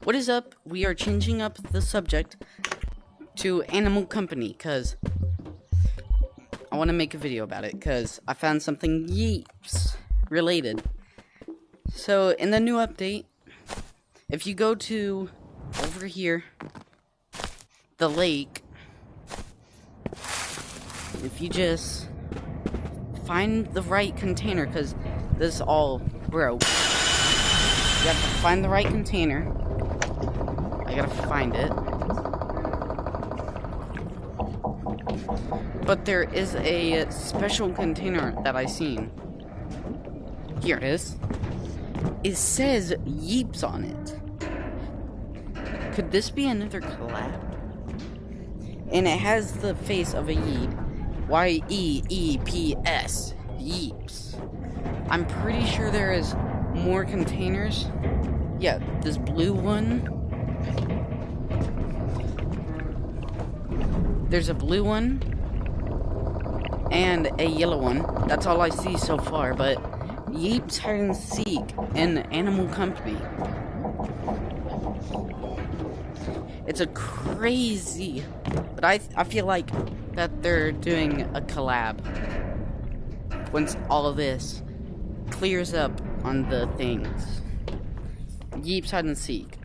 What is up? We are changing up the subject to animal company because I want to make a video about it because I found something Yeeps related. So in the new update, if you go to over here, the lake, if you just find the right container, because this all broke. You have to find the right container. I gotta find it. But there is a special container that I seen. Here it is. It says Yeeps on it. Could this be another collab? And it has the face of a yeep. Y-E-E-P-S. Yeeps. I'm pretty sure there is more containers. Yeah, this blue one. There's a blue one. And a yellow one. That's all I see so far, but Yeeps hide and seek in Animal Company. It's a crazy, but I feel like that they're doing a collab once all of this clears up on the things. Yeeps hide and seek.